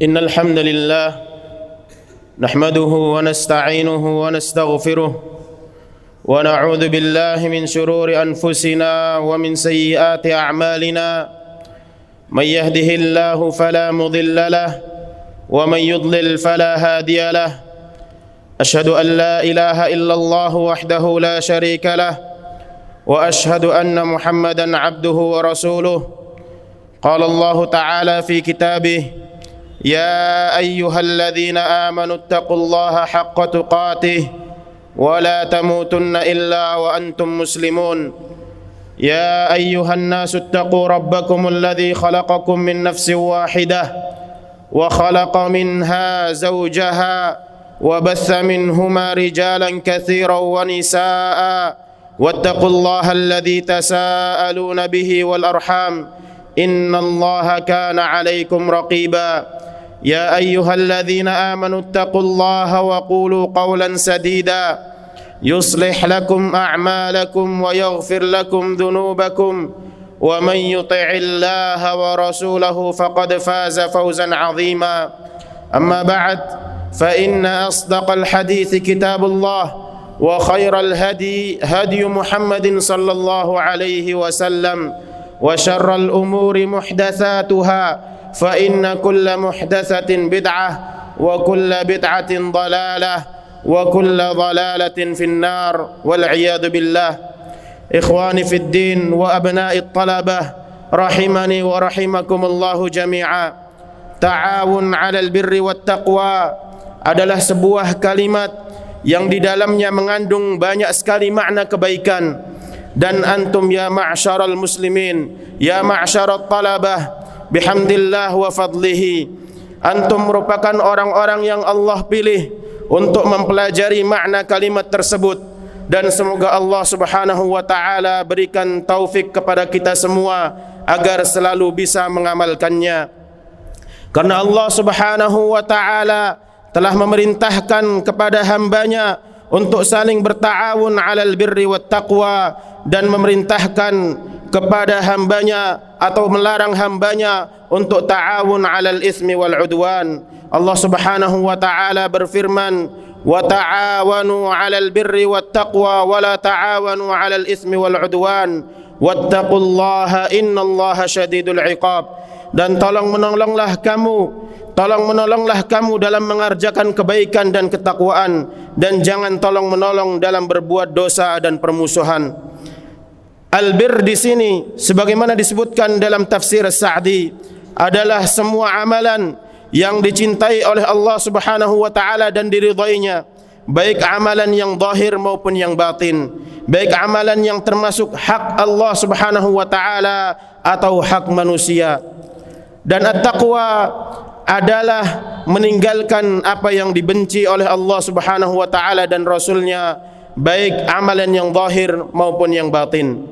إن الحمد لله نحمده ونستعينه ونستغفره ونعوذ بالله من شرور أنفسنا ومن سيئات أعمالنا من يهده الله فلا مضل له ومن يضلل فلا هادي له أشهد أن لا إله إلا الله وحده لا شريك له وأشهد أن محمدا عبده ورسوله قال الله تعالى في كتابه يا أيها الذين آمنوا اتقوا الله حق تقاته ولا تموتن إلا وأنتم مسلمون يا أيها الناس اتقوا ربكم الذي خلقكم من نفس واحدة وخلق منها زوجها وبث منهما رجالا كثيرا ونساء واتقوا الله الذي تساءلون به والأرحام إن الله كان عليكم رقيبا يا أيها الذين آمنوا اتقوا الله وقولوا قولا سديدا يصلح لكم أعمالكم ويغفر لكم ذنوبكم ومن يطع الله ورسوله فقد فاز فوزا عظيما أما بعد فإن أصدق الحديث كتاب الله وخير الهدي هدي محمد صلى الله عليه وسلم وشر الأمور محدثاتها فإن كل محدثة بدعة وكل بدعة ضلالة وكل ضلالة في النار والعياذ بالله. إخواني في الدين وأبناء الطلبة رحمني ورحمكم الله جميعا. Ta'awun 'alal birri wat taqwa adalah sebuah kalimat yang di dalamnya mengandung banyak sekali makna kebaikan. Dan antum ya ma'syaral muslimin, ya ma'syarat talabah, bihamdillah wa fadlihi, antum merupakan orang-orang yang Allah pilih untuk mempelajari makna kalimat tersebut. Dan semoga Allah subhanahu wa ta'ala berikan taufik kepada kita semua agar selalu bisa mengamalkannya. Karena Allah subhanahu wa ta'ala telah memerintahkan kepada hambanya untuk saling berta'awun 'alal birri wat taqwa, dan memerintahkan kepada hambanya atau melarang hambanya untuk ta'awun 'alal ismi wal 'udwan. Allah subhanahu wa ta'ala berfirman, wa ta'awanu 'alal birri wat taqwa wa la ta'awanu 'alal ismi wal 'udwan wattaqullaha innallaha syadidul 'iqab. Dan tolong menolonglah kamu dalam mengerjakan kebaikan dan ketakwaan, dan jangan tolong menolong dalam berbuat dosa dan permusuhan. Albir di sini sebagaimana disebutkan dalam tafsir Sa'di adalah semua amalan yang dicintai oleh Allah Subhanahu wa taala dan diridainya, baik amalan yang zahir maupun yang batin, baik amalan yang termasuk hak Allah Subhanahu wa taala atau hak manusia. Dan at-taqwa adalah meninggalkan apa yang dibenci oleh Allah Subhanahu wa taala dan Rasulnya, baik amalan yang zahir maupun yang batin.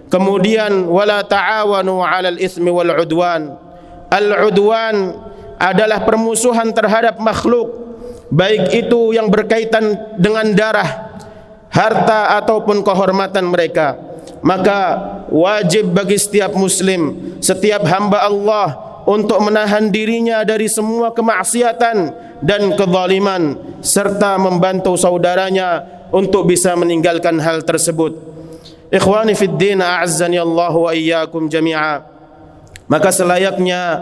Kemudian wala ta'awanu 'alal ismi wal 'udwan. Al-'udwan adalah permusuhan terhadap makhluk, baik itu yang berkaitan dengan darah, harta ataupun kehormatan mereka. Maka wajib bagi setiap muslim, setiap hamba Allah untuk menahan dirinya dari semua kemaksiatan dan kezaliman, serta membantu saudaranya untuk bisa meninggalkan hal tersebut. Ikhwani fid din, a'azzani Allah wa iyyakum jami'a. Maka selayaknya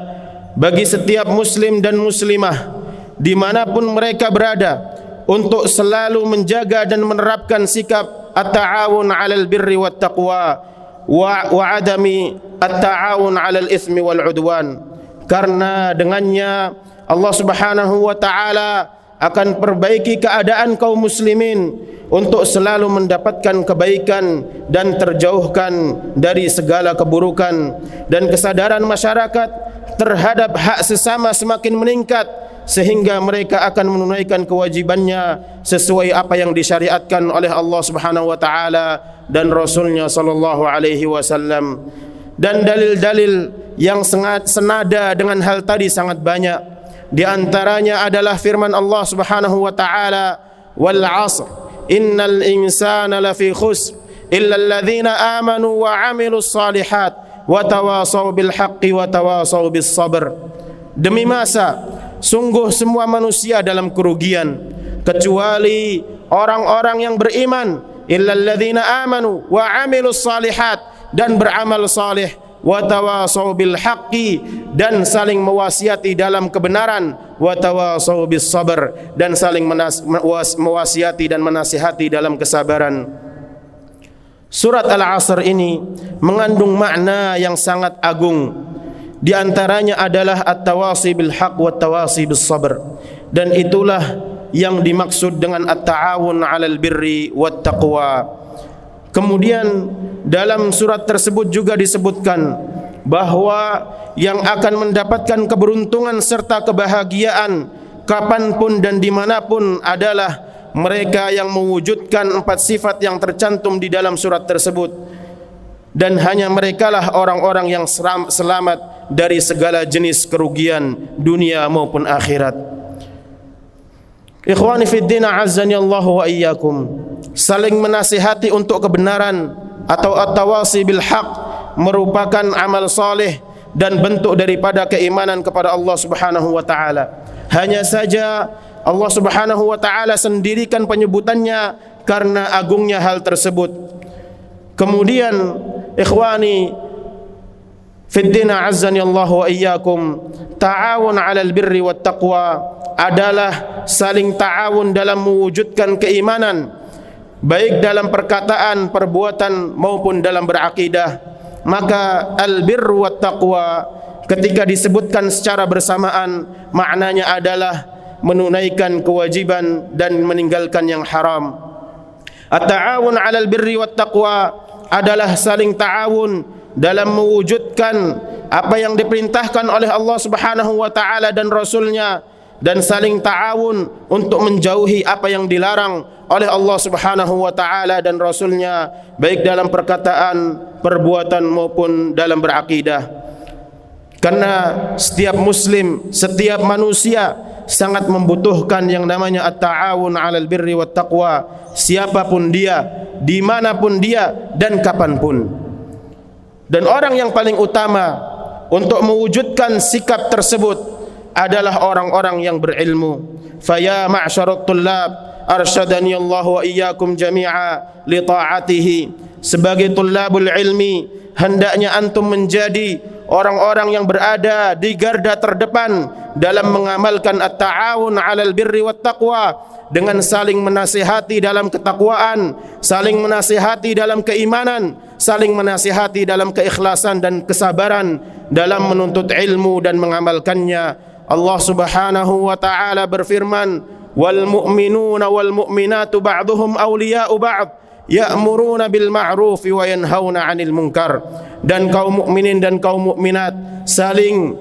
bagi setiap muslim dan muslimah dimanapun mereka berada untuk selalu menjaga dan menerapkan sikap at-ta'awun 'alal birri wat taqwa wa 'adami at-ta'awun 'alal ismi wal 'udwan. Karena dengannya Allah Subhanahu wa taala akan perbaiki keadaan kaum muslimin untuk selalu mendapatkan kebaikan dan terjauhkan dari segala keburukan, dan kesadaran masyarakat terhadap hak sesama semakin meningkat sehingga mereka akan menunaikan kewajibannya sesuai apa yang disyariatkan oleh Allah Subhanahu wa taala dan Rasulnya sallallahu alaihi wasallam. Dan dalil-dalil yang senada dengan hal tadi sangat banyak. Di antaranya adalah firman Allah Subhanahu wa taala, wal 'asr innal insana lafi khusr illa alladhina amanu wa 'amilus shalihat wa tawasaw bil haqqi wa tawasaw bis sabr. Demi masa, sungguh semua manusia dalam kerugian kecuali orang-orang yang beriman, illal ladzina amanu wa amilus salihat, dan beramal saleh, wa tawasau bil haqqi, dan saling mewasiati dalam kebenaran, wa tawasau bis sabr, dan saling mewasiati dan menasihati dalam kesabaran. Surat Al-Asr ini mengandung makna yang sangat agung. Di antaranya adalah at-tawasi bil haqq wa at-tawasi bis sabr, dan itulah yang dimaksud dengan at-ta'awun 'alal birri wat taqwa. Kemudian dalam surat tersebut juga disebutkan bahwa yang akan mendapatkan keberuntungan serta kebahagiaan kapanpun dan dimanapun adalah mereka yang mewujudkan 4 sifat yang tercantum di dalam surat tersebut, dan hanya merekalah orang-orang yang selamat dari segala jenis kerugian dunia maupun akhirat. Ikhwani fid din, azzani Allah wa iyyakum. Saling menasihati untuk kebenaran atau at-tawasi bil haq merupakan amal saleh dan bentuk daripada keimanan kepada Allah Subhanahu wa taala. Hanya saja Allah Subhanahu wa taala sendirikan penyebutannya karena agungnya hal tersebut. Kemudian ikhwani fid din, azzani Allah wa iyyakum, ta'awun 'alal birri wat taqwa adalah saling ta'awun dalam mewujudkan keimanan, baik dalam perkataan, perbuatan maupun dalam berakidah. Maka al-birru wat taqwa ketika disebutkan secara bersamaan, maknanya adalah menunaikan kewajiban dan meninggalkan yang haram. At-ta'awun 'alal birri wat taqwa adalah saling ta'awun dalam mewujudkan apa yang diperintahkan oleh Allah Subhanahu wa taala dan Rasulnya, dan saling ta'awun untuk menjauhi apa yang dilarang oleh Allah Subhanahu wa taala dan Rasulnya, baik dalam perkataan, perbuatan maupun dalam berakidah. Karena setiap muslim, setiap manusia sangat membutuhkan yang namanya at-ta'awun 'alal birri wat taqwa, siapapun dia, dimanapun dia, dan kapanpun. Dan orang yang paling utama untuk mewujudkan sikap tersebut adalah orang-orang yang berilmu. Faya ma'syarat tullab arsyadani Allah wa iyyakum jami'a li ta'atihi. Sebagai tullabul ilmi, hendaknya antum menjadi orang-orang yang berada di garda terdepan dalam mengamalkan at-ta'awun 'alal birri wat taqwa, dengan saling menasihati dalam ketakwaan, saling menasihati dalam keimanan, saling menasihati dalam keikhlasan dan kesabaran dalam menuntut ilmu dan mengamalkannya. Allah Subhanahu wa taala berfirman, wal mu'minuna wal mu'minatu ba'duhum awliya'u ba'd ya'muruna bil ma'ruf wa yanhauna 'anil munkar. Dan kaum mukminin dan kaum mukminat saling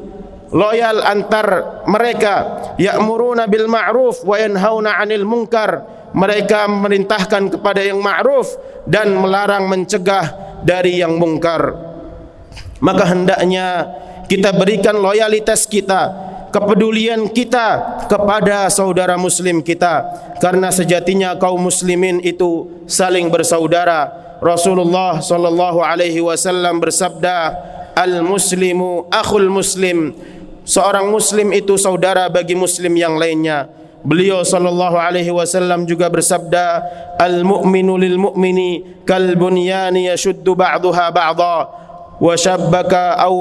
loyal antar mereka, ya'muruna bil ma'ruf wa yanhauna 'anil munkar. Mereka memerintahkan kepada yang ma'ruf dan melarang mencegah dari yang mungkar. Maka hendaknya kita berikan loyalitas kita, kepedulian kita kepada saudara muslim kita, karena sejatinya kaum muslimin itu saling bersaudara. Rasulullah sallallahu alaihi wasallam bersabda, al-muslimu akhul muslim, seorang muslim itu saudara bagi muslim yang lainnya. Beliau sallallahu alaihi wasallam juga bersabda, al-mu'minu lil mu'mini kal bunyani yashuddu ba'daha ba'dha wa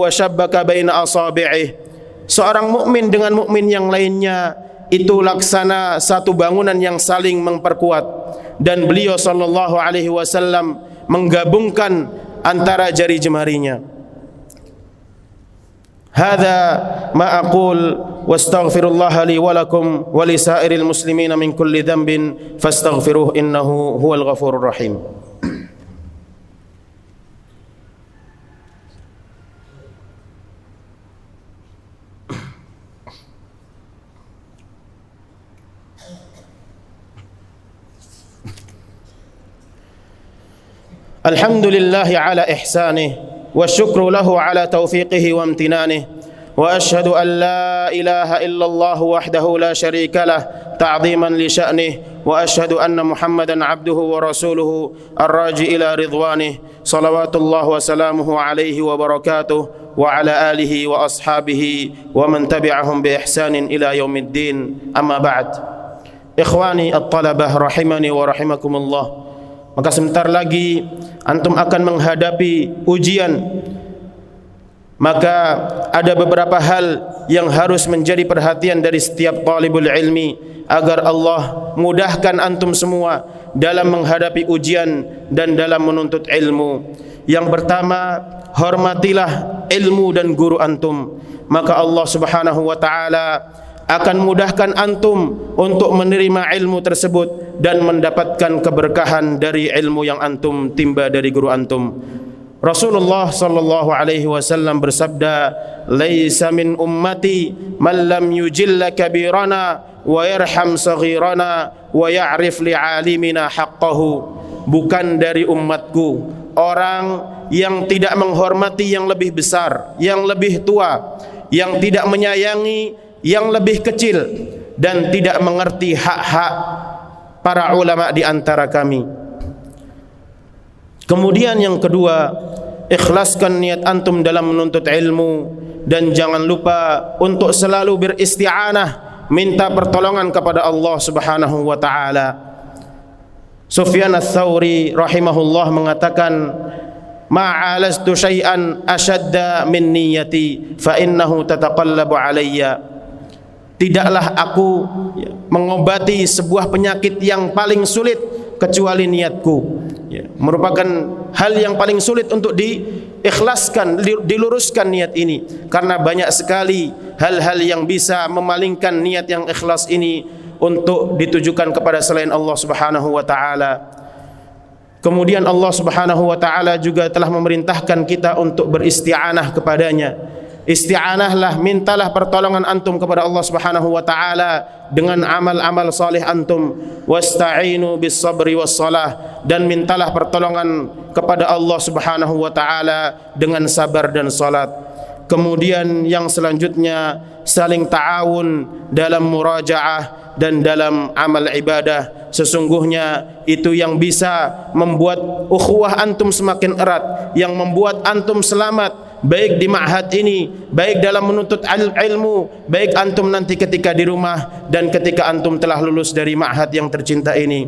shabbaka baina asabi'ih. Seorang mukmin dengan mukmin yang lainnya itu laksana satu bangunan yang saling memperkuat, dan beliau sallallahu alaihi wasallam menggabungkan antara jari jemarinya. Hadza ma aqul wastaghfirullah li wa lakum wa li sa'iril muslimina min kulli dhanbin fastaghfiruhu innahu huwal ghafurur rahim. Alhamdulillahi ala ihsanih wa syukru lahu ala taufiqihi wa amtinanihi وأشهد أن لا إله إلا الله وحده لا شريك له تعظيما لشأنه وأشهد أن محمدا عبده ورسوله الراجي إلى رضوانه صلوات الله وسلامه عليه وبركاته وعلى آله وأصحابه ومن تبعهم بإحسان إلى يوم الدين أما بعد Ikhwani at-talabah rahimani wa rahimakumullah. Maka sebentar lagi antum akan menghadapi ujian. Maka ada beberapa hal yang harus menjadi perhatian dari setiap talibul ilmi agar Allah mudahkan antum semua dalam menghadapi ujian dan dalam menuntut ilmu. Yang pertama, hormatilah ilmu dan guru antum. Maka Allah Subhanahu wa taala akan mudahkan antum untuk menerima ilmu tersebut dan mendapatkan keberkahan dari ilmu yang antum timba dari guru antum. Rasulullah sallallahu alaihi wasallam bersabda, "Laisa min ummati man lam yujilla kabirana wa yarham saghirana wa ya'rif li'alimina haqqahu." Bukan dari umatku orang yang tidak menghormati yang lebih besar, yang lebih tua, yang tidak menyayangi yang lebih kecil dan tidak mengerti hak-hak para ulama di antara kami. Kemudian yang kedua, ikhlaskan niat antum dalam menuntut ilmu dan jangan lupa untuk selalu beristi'anah, minta pertolongan kepada Allah Subhanahu wa taala. Sufyan ats-Tsauri rahimahullah mengatakan, "Ma'alastu syai'an ashadda min niyyati fa innahu tataqallabu alayya." Tidaklah aku mengobati sebuah penyakit yang paling sulit kecuali niatku. Merupakan hal yang paling sulit untuk diikhlaskan, diluruskan niat ini. Karena banyak sekali hal-hal yang bisa memalingkan niat yang ikhlas ini untuk ditujukan kepada selain Allah Subhanahu wa taala. Kemudian Allah Subhanahu wa taala juga telah memerintahkan kita untuk beristi'anah kepadanya. Isti'anahlah, mintalah pertolongan antum kepada Allah Subhanahu wa taala dengan amal-amal saleh antum. Wasta'inu bis sabri was salah, dan mintalah pertolongan kepada Allah Subhanahu wa taala dengan sabar dan salat. Kemudian yang selanjutnya, saling ta'awun dalam murajaah dan dalam amal ibadah. Sesungguhnya itu yang bisa membuat ukhuwah antum semakin erat, yang membuat antum selamat baik di ma'had ini, baik dalam menuntut ilmu, baik antum nanti ketika di rumah dan ketika antum telah lulus dari ma'had yang tercinta ini.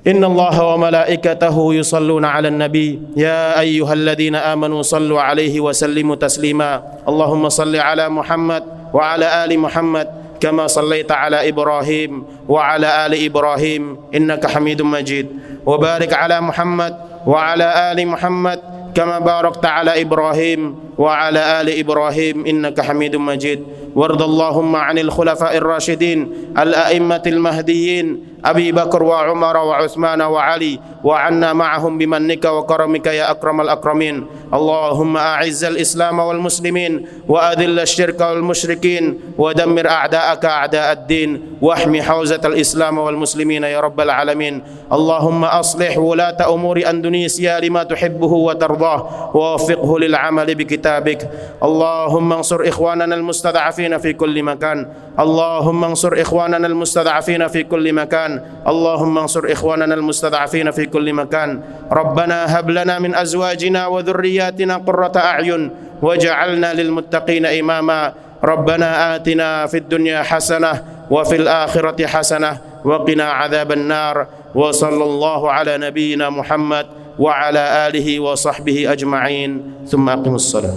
Inna Allah wa malaikatahu yusalluna ala nabi ya ayyuhalladzina amanu sallu alaihi wa sallimu taslima. Allahumma salli ala Muhammad wa ala ali Muhammad kama sallaita ala Ibrahim wa ala ali Ibrahim innaka Hamidum Majid. Wa barik ala Muhammad wa ala ali Muhammad kama barakta ala Ibrahim wa ala ali Ibrahim innaka Hamidum Majid. Wardallahumma 'anil khulafa'ir rasyidin al-a'immatil mahdiyyin Abi Bakar wa Umar wa Utsman wa Ali wa 'anna ma'ahum bimannika wa karamika ya akramal akramin. Allahumma a'izzal Islam wal muslimin wa adhillash syirka wal musyrikin wa dammir a'da'aka a'da'ad din wa ahmi hauzatal Islam wal muslimin ya rabbal alamin. Allahumma aslih wulata umuri Indonesia lima tuhibbuhu wa tardah wa waffiqhu lil 'amali bi kitabik. Allahumma ansur ikhwanana al mustad'afina fi kulli makan. Allahumma ansur ikhwanana al mustad'afina fi kulli makan. Allahumma ansur ikhwanana al mustad'afina fi kulli makan. Rabbana hab lana min azwajina wa dhurriyyatina qurrata a'yun waj'alna lil muttaqina imama. Rabbana atina fid dunya hasanah wa fil akhirati hasanah wa qina adzaban nar. Wa sallallahu ala nabiyyina Muhammad wa ala alihi wa sahbihi ajma'in. Tsumma aqimus salat.